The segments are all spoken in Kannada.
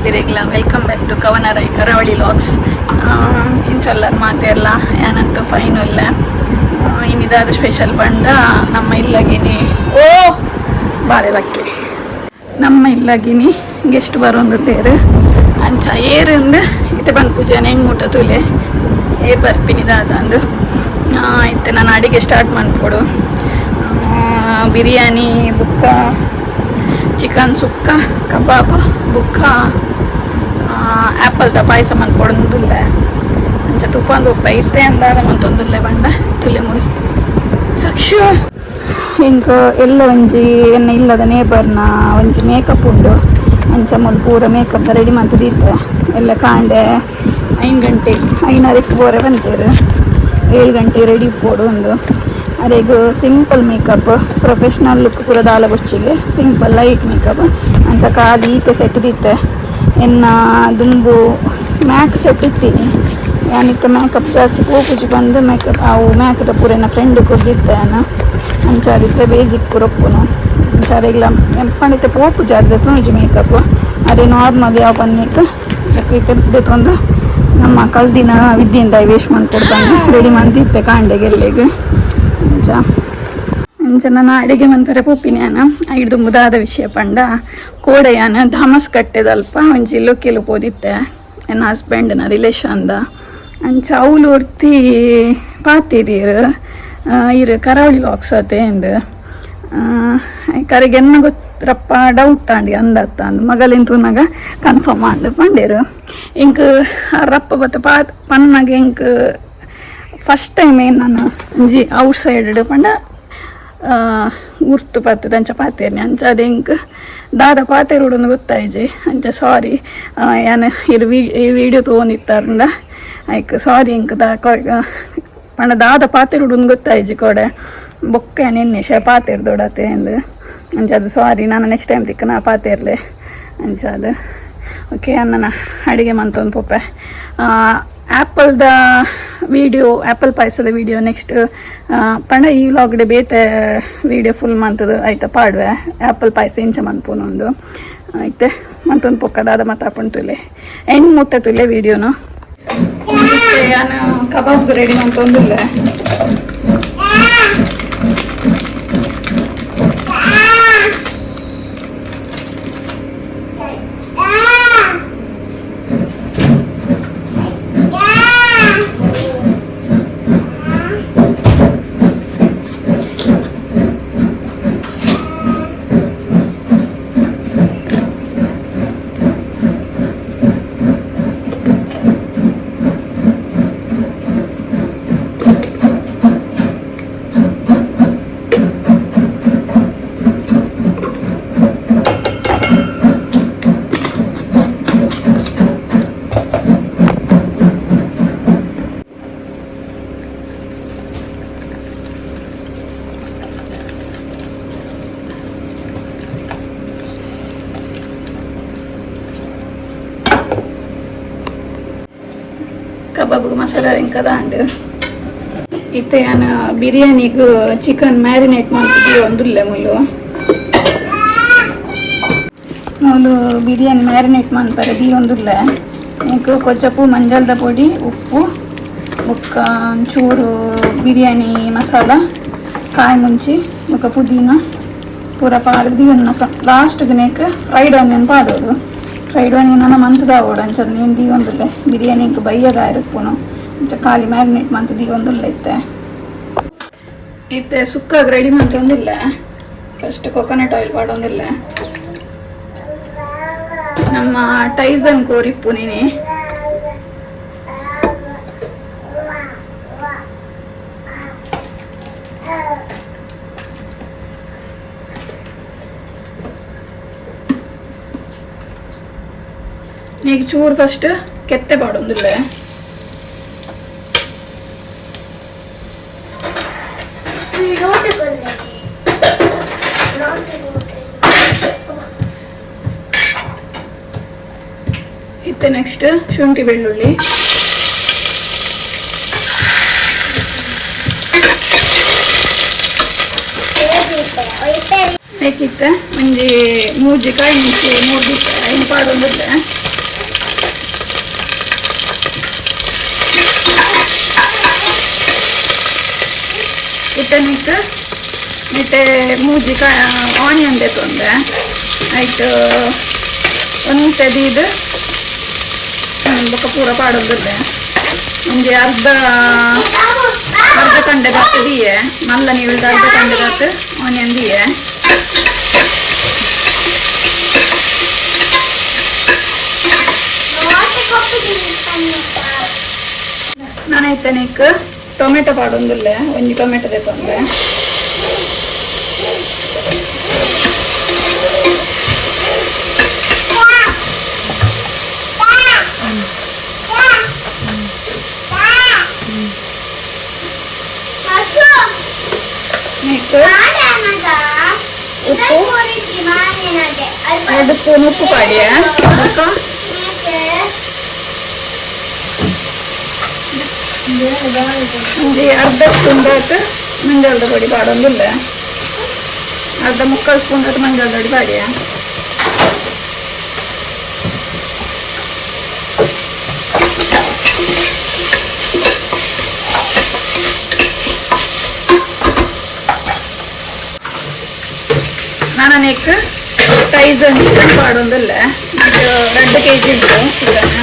ಮಾಡ್ತೀರಿಗ್ಲ ವೆಲ್ಕಮ್ ಬ್ಯಾಕ್ ಟು ಕವನರೈ ಕರಾವಳಿ ಲಾಗ್ಸ್. ಇಂಚಲ್ಲರ್ ಮಾತೆಲ್ಲ ಏನಂತೂ ಫೈನು ಇಲ್ಲ. ಇನ್ನಿದಾದ ಸ್ಪೆಷಲ್ ಬಂಡ ನಮ್ಮ ಇಲ್ಲಗಿನಿ ಓ ಬಾರೆಲಕ್ಕೆ ನಮ್ಮ ಇಲ್ಲಗಿನಿ ಗೆಸ್ಟ್ ಬರೋದು ತೇರು ಅಂಚ ಏರಿಂದ ಇತ್ತೆ ಬಂದು ಪೂಜೆನ ಹೆಂಗ್ಮೂಟ ತುಲೆ ಏರ್ ಬರ್ಪಿನಿದಾದ ಅಂದು ಇತ್ತೆ ನಾನು ಅಡಿಗೆ ಸ್ಟಾರ್ಟ್ ಮಾಡ್ಕೊಡು. ಬಿರಿಯಾನಿ ಬುಕ್ಕ ಚಿಕನ್ ಸುಕ್ಕ ಕಬಾಬ್ ಬುಕ್ಕ ಆ್ಯಪಲ್ದ ಪಾಯಸ ಮಾಡ್ಕೊಡೋದಿಲ್ಲ ಅಂಚ ತುಪ್ಪಂದು ಉಪ್ಪ ಇತ್ತೆ ಅಂದಾಗ ಮಂತೊಂದುಲ್ಲೆ ಬಂಡ ತುಲೆ ಮುಡಿ ಸಕ್ಷು ಇಂಕ ಎಲ್ಲ ಒಂಜಿ ಎನ್ನ ಇಲ್ಲದ ನೇಬರ್ನ ಒಂಜಿ ಮೇಕಪ್ ಉಂಡು ಅಂಚ ಮುಲ್ ಪೂರ ಮೇಕಪ್ ರೆಡಿ ಮಾಡ್ತಿದ್ದೆ ಎಲ್ಲ ಕಾಂಡೆ 5 ಗಂಟೆ 5:30 ಬೋರೆ ಬಂತೇರು 7 ಗಂಟೆ ರೆಡಿ ಪೋಡು ಒಂದು ಅರೆಗು ಸಿಂಪಲ್ ಮೇಕಪ್ ಪ್ರೊಫೆಷ್ನಲ್ ಲುಕ್ ಪೂರ ದಾಲ ಬೊಚ್ಚಿಗೆ ಸಿಂಪಲ್ ಲೈಟ್ ಮೇಕಪ್ ಅಂಚ ಖಾಲಿ ಈತೆ ಸೆಟ್ ದಿತ್ತೆ ಎನ್ನ ದುಂಬು ಮ್ಯಾಕ್ ಸೆಟ್ ಇತ್ತೀನಿ ಯಾನಿತ್ತ ಮೇಕಪ್ ಜಾಸ್ತಿ ಪೋಪುಜಿ ಬಂದು ಮೇಕಪ್ ಅವು ಮ್ಯಾಕ್ದ ಪೂರ ಎನ್ನ ಫ್ರೆಂಡ್ ಕೊಡ್ದಿತ್ತೆ ನಾನು ಅಂಚಾರಿತ್ತೆ ಬೇಸಿಕ್ ಪುರಪ್ಪುನು ಅಂಚಾರೆಗ್ಲ ಎಂಪಣಿತ್ತೆ ಪೋಪುಜಿ ಆದ್ರೆ ತುಣುಜಿ ಮೇಕಪ್ ಅದೇ ನಾರ್ಮಲ್ ಯಾವ ಬನ್ನಿಕ್ಕೆ ಇತ್ತೆ ತೊಂದ್ರೆ ನಮ್ಮ ಕಲ್ದಿನ ವಿದ್ಯೆಯಿಂದ ವೇಸ್ಟ್ ಮಾಡ್ಕೊಡ್ತಾನೆ ರೆಡಿ ಮಾಡ್ತಿತ್ತೆ ಕಾಂಡೆಗೆಲ್ಲಿಗೆ ಅಂಚ ನಾನು ಅಡಿಗೆ ಮಂತಾರೆ ಪೋಪಿನ್ಯಾನ ಹಿಡ್ದು ಮುದಾದ ವಿಷಯ ಪಂಡ ಕೋಡೆಯಾನ ಧಮಸ್ ಕಟ್ಟೆದಲ್ಪ ಒಂಜಿ ಲೊಕ್ಕೆಲು ಪೋದಿತ್ತೆ ನನ್ನ ಹಸ್ಬೆಂಡ್ನ ರಿಲೇಷನ್ದ ಅಂಚ ಅವಳು ಒರ್ತಿ ಪಾತಿದೀರು ಇರು ಕರಾವಳಿ ಲಾಕ್ಸ್ ಅತೇಂದು ಕರೆಗೆ ಎನ್ನ ಗೊತ್ತರಪ್ಪ ಡೌಟ್ ತಾಂಡಿ ಅಂದತ್ತ ಅಂದು ಮಗಲಿಂತುನಾಗ ಕನ್ಫರ್ಮ್ ಮಾಡಿ ಪಂಡೇರು ಇಂಕ್ ರಪ್ಪ ಬತ್ತ ಪನ್ನಾಗ ಇಂಕ್ ಫಸ್ಟ್ ಟೈಮ್ ಏನು ನಾನು ಒಂಜಿ ಔಟ್ ಸೈಡ್ ಪಂಡ ಗುರ್ತು ಪತ್ತದ ಅಂಚ ಪಾತೇನೆ ಅಂಚ ಅದು ಹಿಂಗೆ ದಾದ ಪಾತೇರು ಹುಡುಗ ಗೊತ್ತಾಯ್ಜಿ ಅಂಚ ಸಾರಿ ಏನು ಇದು ಈ ವಿಡಿಯೋ ತೊಗೊಂಡಿತ್ತಾರಿಂದ ಆಯ್ಕೆ ಸಾರಿ ಇಂಕ ಪಂಡ ದಾದ ಪಾತೇರು ಹುಡುಗ ಗೊತ್ತಾಯ್ಜಿ ಕೊಡೆ ಬೊಕ್ಕ ನಿನ್ನೆ ಪಾತೇರು ದೊಡತೆ ಅಂದು ಅಂಚ ಅದು ಸಾರಿ ನಾನು ನೆಕ್ಸ್ಟ್ ಟೈಮ್ ತಿಕ್ಕ ನಾ ಪಾತೇರ್ಲೆ ಅಂಚ ಅದು ಓಕೆ ಅನ್ನ ಅಡುಗೆ ಮಂತೊಂದು ಪೊಪ್ಪೆ ಆ್ಯಪಲ್ದ ವಿಡಿಯೋ ಆ್ಯಪಲ್ ಪಾಯಸದ ವಿಡಿಯೋ ನೆಕ್ಸ್ಟ್ ಪಂಡ ಈ ವ್ಲಾಗ್ಡೆ ಬೇತೆ ವಿಡಿಯೋ ಫುಲ್ ಮಂತದ್ದು ಆಯ್ತಾ ಪಾಡುವೆ ಆ್ಯಪಲ್ ಪಾಯಸ ಇಂಚ ಮನ್ಪುನೊಂದು ಆಯ್ತೆ ಮಂತೊಂದು ಪೊಕ್ಕದಾದ ಮಾತಾಡ್ಕೊಂಡು ತುಲೆ ಹೆಣ್ಣು ಮುಟ್ಟ ತುಲೆ ವಿಡಿಯೋನು ನಾನು ಕಬಾಬ್ಗೆ ರೆಡಿ ಮಂತೊಂದಿಲ್ಲ ಕಬಾಬ್ಗೆ ಮಸಾಲೆ ಹೆಂಗೆ ಅಂಡು ಇತ್ತೆ ನಾನು ಬಿರಿಯಾನಿಗೂ ಚಿಕನ್ ಮ್ಯಾರಿನೇಟ್ ಮಾಡ್ತಿದ್ವಿ ಒಂದಿಲ್ಲ ಮೂಲು ಬಿರಿಯಾನಿ ಮ್ಯಾರಿನೇಟ್ ಮಾಡ್ತಾರೆ ದಿ ಒಂದಿಲ್ಲ ನೀಕು ಕೊಚ್ಚಪ್ಪು ಮಂಜಲ್ದ ಪೊಡಿ ಉಪ್ಪು ಬುಕ್ಕ ಒಂಚೂರು ಬಿರಿಯಾನಿ ಮಸಾಲ ಕಾಯಿ ಮುಂಚಿ ಬುಕ್ಕ ಪುದೀನ ಪೂರ ಪಾಡ್ದು ಲಾಸ್ಟ್ಗೆ ನೇಕ ಫ್ರೈಡ್ ಆನಿಯನ್ ಪಾಡೋದು ಫ್ರೈಡ್ ಆನಿಯನ್ ಮಂತದ ಓಡು ಅಂಚದು ನೀನು ದಿ ಒಂದಿಲ್ಲ ಬಿರಿಯಾನಿಗೆ ಬಯ್ಯಗಾಯಿರುಪ್ಪುನು ಅಂಚ ಖಾಲಿ ಮ್ಯಾರಿನೇಟ್ ಮಂತ್ ದಿ ಒಂದಿಲ್ಲ ಇತ್ತೆ ಸುಕ್ಕಾಗಿ ರೆಡಿ ಮಂತೊಂದಿಲ್ಲ ಫಸ್ಟ್ ಕೊಕೊನಟ್ ಆಯಿಲ್ ಪಾಡೊಂದಿಲ್ಲ ನಮ್ಮ ಟೈಸನ್ ಕೋರಿಪ್ಪು ನೀನೆ ಈಗ ಚೂರು ಫಸ್ಟ್ ಕೆತ್ತೆ ಪಾಡೊಂದಿಲ್ಲ ಇತ್ತೆ ನೆಕ್ಸ್ಟ್ ಶುಂಠಿ ಬೆಳ್ಳುಳ್ಳಿ ಬೇಕಿತ್ತು ಮುಂಜಿ ಮೂಜಿ ಕಾಯಿ ಮೂರು ಐದು ಪಾದೊಂದಿಲ್ಲ ನೆಟ್ಟು ನೆಟ್ಟೆ ಮೂಜಿ ಆನಿಯನ್ ತೆತ್ತೊಂದೆ ಐಟ್ ಒಂಟೆದೀದು ಬೊಕ್ಕ ಪೂರ ಪಾಡೊಂದುಲ್ಲೆ ಒಂಜಿ ಅರ್ಧ ಕಂಡೆ ಬತ್ತು ದಿಯೆ ಮಲ್ಲ ನೀವಿಲ್ದ ಅರ್ಧ ಕಂಡೆ ಬತ್ತು ಆನಿಯನ್ ದಿಯೆ ನಾನೈತೆ ನೀಕ್ ಟೊಮೆಟೊ ಪಾಡೊಂದುಲ್ಲೆ ಒಂಜಿ ಟೊಮೆಟೊ ತೆತ್ತೊಂದೆ ಉಪ್ಪು 2 ಸ್ಪೂನ್ ಉಪ್ಪು ಪಾಡಿಯೆ ಒಂಜಿ ಅರ್ಧ ಸ್ಪೂನ್ ದಾಟ್ ಮಂಜಾಳದ ಪೊಡಿ ಪಾಡೊಂದುಲ್ಲೆ ಅರ್ಧ ಮುಕ್ಕಾಲು ಸ್ಪೂನ್ ದಾಟ್ ಮಂಜಾಳದ ಪೊಡಿ ಪಾಡಿಯೆ ನಾನು ನೆಕ್ ಪ್ರೈಸ್ ಒಂದು ಚಿಕನ್ ಪಾಡೊಂದುಲ್ಲೆ 2 kg ಇದ್ದು ಚಿಕನ್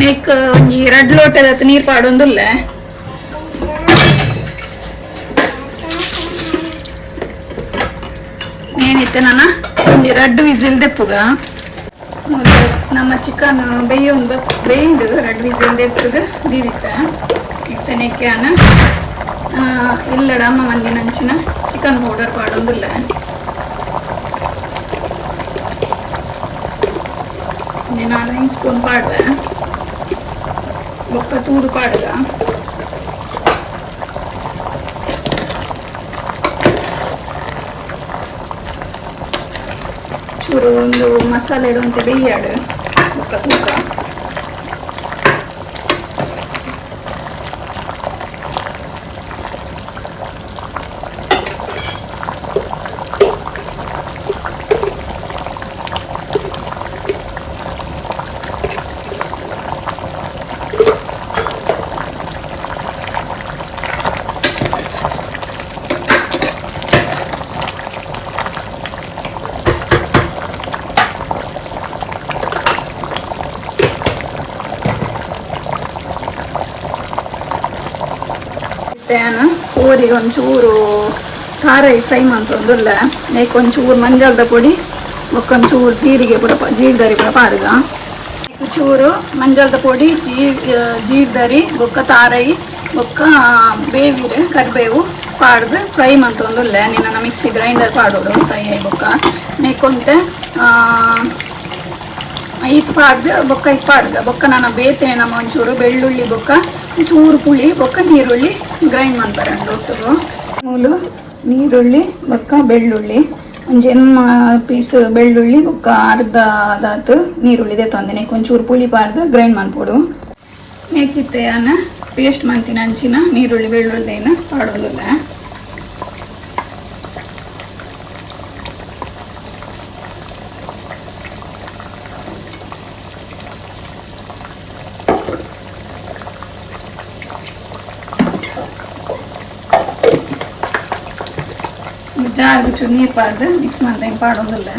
ನೆಕ್ ಒಂಜಿ 2 ಲೋಟದ ನೀರು ಪಾಡೊಂದುಲ್ಲೆ ಏನಿತ್ತೆ ನಾನು ಒಂಜಿ 2 ವಿಸಿಲ್ ದೆಪ್ಪುಗ ನಮ್ಮ ಚಿಕನ್ ಬೇಯೊಂದು ಬೇಯ್ದು 2 ವಿಸಿಲ್ ದೆಪ್ಪುಗ ದೀದಿತ್ತೆ ಇತ್ತೆ ನೆಕ್ಕೆ ಅನ್ನ ಇಲ್ಲಡ ಅಮ್ಮ ಮಂದಿ ನಂಚಿನ ಚಿಕನ್ ಪೌಡರ್ ಪಾಡೊಂದುಲ್ಲೆ ನಾನು 5 ಸ್ಪೂನ್ ಪಾಡ್ದೆ ಬೊಕ್ಕ ತೂಡು ಪಾಡ್ಗ ಚೂರು ಒಂದು ಮಸಾಲೆ ಇಡುವಂತೆ ಬೇಯಾಡು ಬೊಕ್ಕ ತೂಕ ನಾನು ಕೋರಿಗೆ ಒಂಚೂರು ಸಾರಾಯಿ ಫ್ರೈ ಮಾಡ್ತೊಂದುಲ್ಲ ನೆಕ್ ಒಂಚೂರು ಮಂಜಾಳದ ಪೊಡಿ ಬೊಕ್ಕೊಂಚೂರು ಜೀರಿಗೆ ಪುರ ಜೀರ್ದರಿ ಪುರ ಪಾಡ್ಗ ಚೂರು ಮಂಜಾಳದ ಪೊಡಿ ಜೀರ್ದರಿ ಬೊಕ್ಕ ತಾರಾಯಿ ಬೊಕ್ಕ ಬೇವಿರು ಕರಿಬೇವು ಪಾಡ್ದು ಫ್ರೈ ಮಾಡ್ತೊಂದುಲ್ಲ ನಿನ್ನ ಮಿಕ್ಸಿ ಗ್ರೈಂಡರ್ ಪಾಡೋಡು ಫ್ರೈ ಆಗಿ ಬೊಕ್ಕ ನೆಕ್ಕೊಂತೆ ಐದು ಪಾಡ್ದು ಬೊಕ್ಕ ಇದು ಪಾಡ್ದ ಬೊಕ್ಕ ನಾನು ಬೇತೇನೆ ನಮ್ಮ ಒಂಚೂರು ಬೆಳ್ಳುಳ್ಳಿ ಬೊಕ್ಕ ಚೂರು ಪುಳಿ ಬೊಕ್ಕ ನೀರುಳ್ಳಿ ಗ್ರೈಂಡ್ ಮಾಡ್ತಾರೆ ಒಟ್ಟಿಗೂ ಮೂಲು ನೀರುಳ್ಳಿ ಬೊಕ್ಕ ಬೆಳ್ಳುಳ್ಳಿ ಒಂದು ಪೀಸ್ ಬೆಳ್ಳುಳ್ಳಿ ಬೊಕ್ಕ ಅರ್ಧ ಅದಾತು ನೀರುಳ್ಳಿ ತೊಂದೆ ನೆಕ್ ಒಂಚೂರು ಪುಳಿ ಪಾರ್ದು ಗ್ರೈಂಡ್ ಮಾಡ್ಕೊಡು ನೆಕ್ಕಿತ್ತೆ ಅನ್ನ ಪೇಸ್ಟ್ ಮಾಡ್ತೀನಿ ಹಂಚಿನ ನೀರುಳ್ಳಿ ಬೆಳ್ಳುಳ್ಳಿನ ಪಾಡೋದಿಲ್ಲ ಜಾರ್ಗೆ ಚೂರು ನೀರು ಪಾಡ್ದು ಮಿಕ್ಸ್ ಮಾಡ್ದೆ ಪಾಡೋದಿಲ್ಲ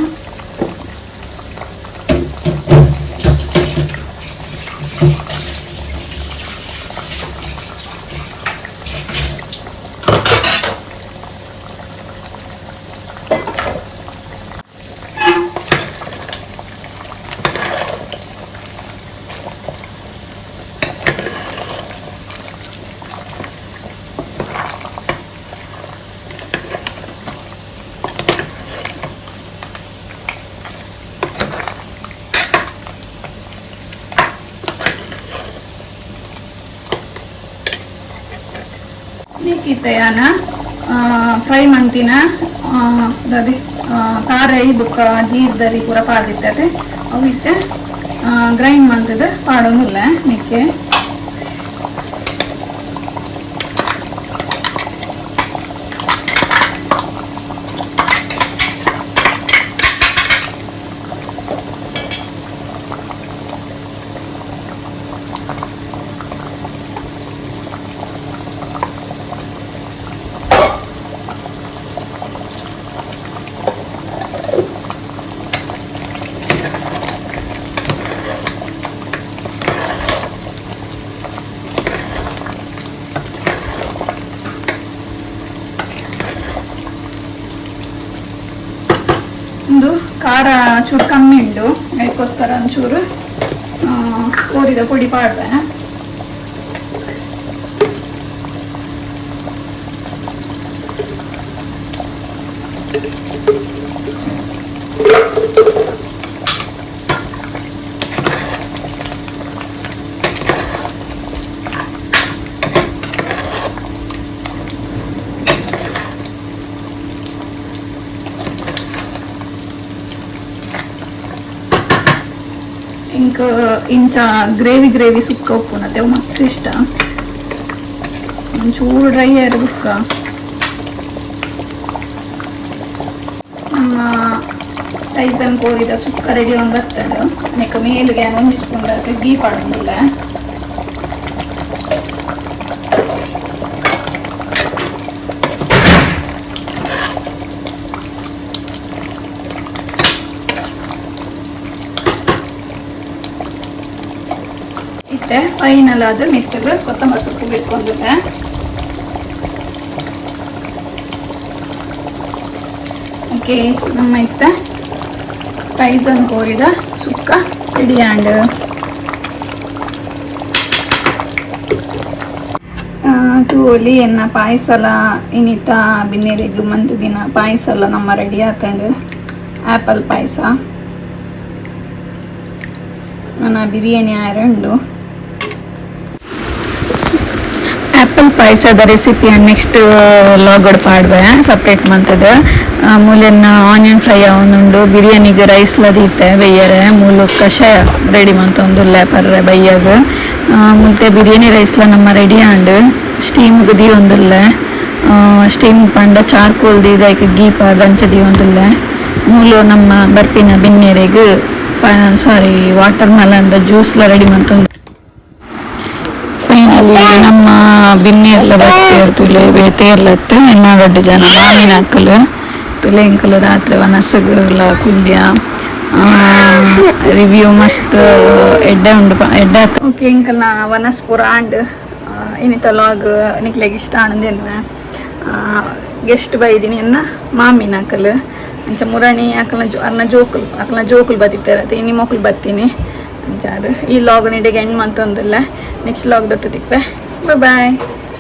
ಇತ್ತೆಯಾನ ಫ್ರೈ ಮಂತಿನ ಅದೇ ಖಾರ ಬುಕ್ಕ ಜೀರ್ದರಿ ಪೂರ ಪಾಡಿರ್ತದೆ ಅವು ಇತ್ತೆ ಗ್ರೈಂಡ್ ಮಂತದ ಪಾಡೋದಿಲ್ಲ ನಿಕ್ಕೆ ಒಂದು ಖಾರ ಚೂರು ಕಮ್ಮಿ ಉಂಟು ಅದಕ್ಕೋಸ್ಕರ ಒಂಚೂರು ಕೋರಿದ ಪುಡಿ ಪಾಡ್ದೆ ಇಂಚ ಗ್ರೇವಿ ಸುಕ್ಕ ಉಪ್ಪು ಅವು ಮಸ್ತ್ ಇಷ್ಟ ಒಂಚೂರು ಡ್ರೈ ಆಯ್ತು ಬುಕ್ಕ ನಮ್ಮ ಟೈಸನ್ ಕೋರಿದ ಸುಕ್ಕ ರೆಡಿ ಒಂದು ಬರ್ತದೆ ನೆಕ್ಕ ಮೇಲಿಗೆ ಒಂದು ಸ್ಪೂನ್ ಗೀ ಪಾಡೋದಿಲ್ಲ ಫೈನಲ್ ಆದ ಮೆತ್ತಗೆ ಕೊತ್ತಂಬರಿ ಸೊಪ್ಪು ಬಿಟ್ಕೊಂಡಿದ್ದೆ ಓಕೆ ನಮ್ಮ ಇತ್ತ ಟೈಸನ್ ಕೋರಿದ ಸುಕ್ಕ ರೆಡಿ ಆಂಡ್ ತೂಲಿ ಎನ್ನ ಪಾಯಸಲ ಇನ್ನಿತ ಬಿನ್ನೆರೆಗ್ ಮಂತ್ ದಿನ ಪಾಯಸಲ ನಮ್ಮ ರೆಡಿ ಆತಂಡು ಆ್ಯಪಲ್ ಪಾಯಸ ನನ್ನ ಬಿರಿಯಾನಿ ಆಯರಂಡು ಆ್ಯಪಲ್ ಪಾಯಸದ ರೆಸಿಪಿಯನ್ನು ನೆಕ್ಸ್ಟ್ ಲಾಗಡ್ ಪಾಡ್ವೆ ಸಪ್ರೇಟ್ ಮಂತದ ಮೂಲೆನ್ನ ಆನಿಯನ್ ಫ್ರೈ ಅವನುಂಡು ಬಿರಿಯಾನಿಗೆ ರೈಸ್ಲ ದೀತೆ ಬೆಯ್ಯರೆ ಮೂಲು ಕಷಾಯ ರೆಡಿ ಮಂತೊಂದುಲ್ಲೆ ಪರ್ರೆ ಬೈಯಾಗ ಮುಲ್ತೆ ಬಿರಿಯಾನಿ ರೈಸ್ಲ ನಮ್ಮ ರೆಡಿ ಆಂಡ್ ಸ್ಟೀಮ್ಗೆ ದಿ ಒಂದುಲ್ಲೆ ಸ್ಟೀಮ್ ಪಂಡ ಚಾರ್ಕೋಲ್ ದೀದೈಕ್ ಗೀ ದಂಚ ದಿ ಒಂದುಲ್ಲೆ ಮೂಲು ನಮ್ಮ ಬರ್ಪಿನ ಬಿನ್ನೆರೆಗ್ ವಾಟರ್ ಮೆಲನ್ದ ಜ್ಯೂಸ್ಲ ರೆಡಿ ಮಂತೊಂದು ಫೈನಲಿ ನಮ್ಮ ಬಿನ್ನೆರ್ಲ ಬರ್ತೇರು ತುಲೆ ಬೇತೆರ್ಲತ್ತು ಎನ್ನಗಡ್ಡು ಜನ ಮಾವಿನ ಹಾಕಲು ತುಲೆ ಇಂಕಲು ರಾತ್ರಿ ವನಸ್ಸುಗಳ ಕುಲ್ಯ ರಿವ್ಯೂ ಮಸ್ತ್ ಎಡ್ಡೆ ಉಂಡು ಎಡ್ಡೆ ಓಕೆ ಇಂಕಲ್ನ ವನಸ್ ಪೂರ ಆಂಡ್ ಇನ್ನಿತ ಲಾಗ್ ನಿಕ್ಲೆಗ್ ಇಷ್ಟ ಆನಂದೇನು ಗೆಸ್ಟ್ ಬೈದಿನಿ ಎನ್ನ ಮಾಮಿನ ಹಾಕಲು ಅಂಚ ಮುರಣಿ ಅರ್ನ ಜೋಕುಲು ಬದಿತಾರೆ ಇನ್ನು ಮಕ್ಕಳು ಬತ್ತೀನಿ ಅಂಚಾದು ಈ ಲಾಗ್ ನಿಡೆಗೆ ಎಂಡ್ ಮಂತೊಂದಿಲ್ಲ ನೆಕ್ಸ್ಟ್ ಲಾಗ್ ದೊಟ್ಟು ತಿಪ್ಪೆ ಬಾಯ್